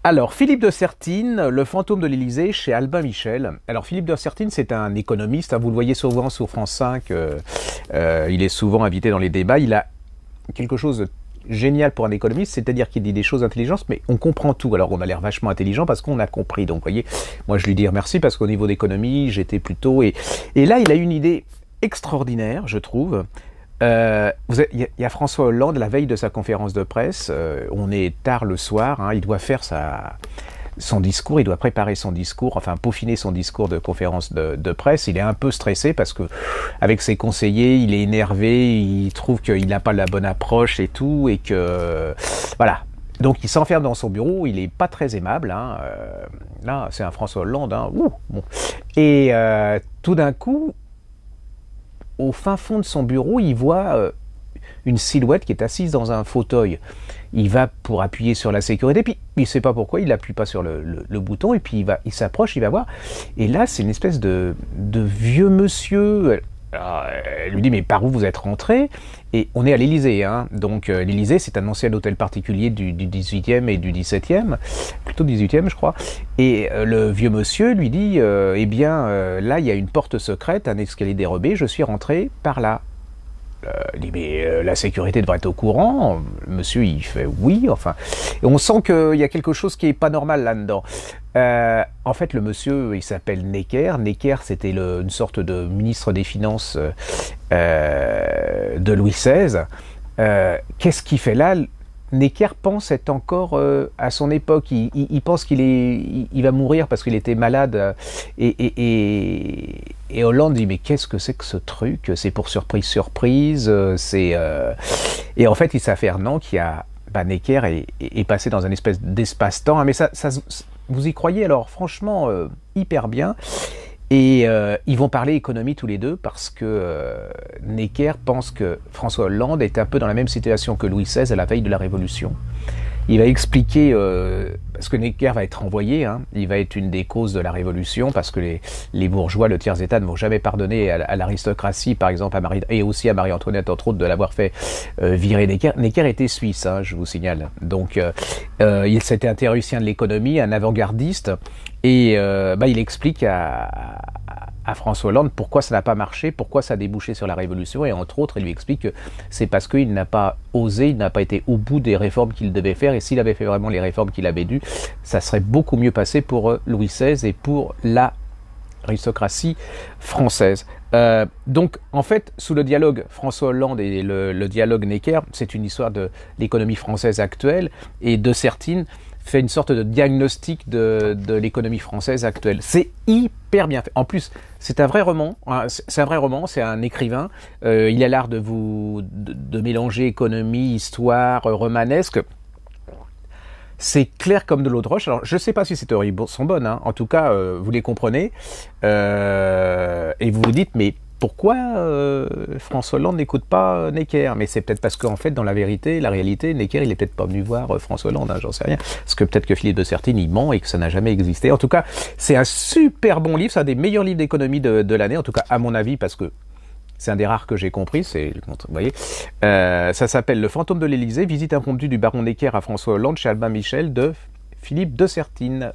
Alors, Philippe de Sertine, le fantôme de l'Élysée, chez Albin Michel. Alors, Philippe de Sertine, c'est un économiste, hein, vous le voyez souvent sur France 5, il est souvent invité dans les débats. Il a quelque chose de génial pour un économiste, c'est-à-dire qu'il dit des choses intelligentes, mais on comprend tout. Alors, on a l'air vachement intelligent parce qu'on a compris. Donc, vous voyez, moi, je lui dis merci parce qu'au niveau d'économie, j'étais plutôt... Et là, il a une idée extraordinaire, je trouve. Il y a François Hollande, la veille de sa conférence de presse, on est tard le soir, hein, il doit faire son discours, il doit préparer son discours, enfin peaufiner son discours de conférence de presse. Il est un peu stressé parce que avec ses conseillers, il est énervé, il trouve qu'il n'a pas la bonne approche et tout, et que voilà. Donc il s'enferme dans son bureau, il est pas très aimable, hein, là c'est un François Hollande, hein, bon. Et tout d'un coup, au fin fond de son bureau, il voit une silhouette qui est assise dans un fauteuil. Il va pour appuyer sur la sécurité, puis il ne sait pas pourquoi, il n'appuie pas sur le bouton, et puis il s'approche, il va voir. Et là, c'est une espèce de vieux monsieur. Alors, elle lui dit, mais par où vous êtes rentré? Et on est à l'Élysée, hein. Donc l'Élysée, c'est un ancien hôtel particulier du 18e et du 17e, plutôt 18e, je crois. Et le vieux monsieur lui dit, eh bien, là, il y a une porte secrète, un escalier dérobé, je suis rentré par là. Il dit, mais la sécurité devrait être au courant. Le monsieur, il fait oui, enfin. Et on sent qu'il y a quelque chose qui n'est pas normal là-dedans. En fait, le monsieur, il s'appelle Necker. Necker, c'était une sorte de ministre des Finances de Louis XVI. Qu'est-ce qu'il fait là? Necker pense être encore à son époque. Il pense qu'il va mourir parce qu'il était malade. Et Hollande dit, mais qu'est-ce que c'est que ce truc? C'est pour surprise. Et en fait, il s'affaire qu'il y a... Necker est passé dans un espèce d'espace-temps. Mais ça, vous y croyez alors franchement hyper bien. Et ils vont parler économie tous les deux parce que Necker pense que François Hollande est un peu dans la même situation que Louis XVI à la veille de la Révolution. Il va expliquer, parce que Necker va être envoyé, hein, il va être une des causes de la Révolution, parce que les bourgeois, le tiers-état ne vont jamais pardonner à l'aristocratie, par exemple, et aussi à Marie-Antoinette, entre autres, de l'avoir fait virer Necker. Necker était suisse, hein, je vous signale. Donc, c'était un théoricien de l'économie, un avant-gardiste, et il explique à François Hollande pourquoi ça n'a pas marché, pourquoi ça a débouché sur la Révolution, et entre autres, il lui explique que c'est parce qu'il n'a pas osé, il n'a pas été au bout des réformes qu'il devait faire, et s'il avait fait vraiment les réformes qu'il avait dû, ça serait beaucoup mieux passé pour Louis XVI et pour l'aristocratie française. Donc, en fait, sous le dialogue François Hollande et le dialogue Necker, c'est une histoire de l'économie française actuelle, et de Sertine fait une sorte de diagnostic de l'économie française actuelle. C'est hyper bien fait. En plus, c'est un vrai roman. C'est un écrivain. Il a l'art de mélanger économie, histoire, romanesque. C'est clair comme de l'eau de roche. Alors, je ne sais pas si ces théories sont bonnes, hein. En tout cas, vous les comprenez. Et vous vous dites, mais pourquoi François Hollande n'écoute pas Necker? Mais c'est peut-être parce qu'en fait, dans la réalité, Necker, il n'est peut-être pas venu voir François Hollande, hein, j'en sais rien. Parce que peut-être que Philippe de Sertine, il ment et que ça n'a jamais existé. En tout cas, c'est un super bon livre, c'est un des meilleurs livres d'économie de l'année, en tout cas à mon avis, parce que c'est un des rares que j'ai compris, vous voyez. Ça s'appelle Le fantôme de l'Élysée, visite impromptue du baron Necker à François Hollande chez Albin Michel de Philippe de Sertine.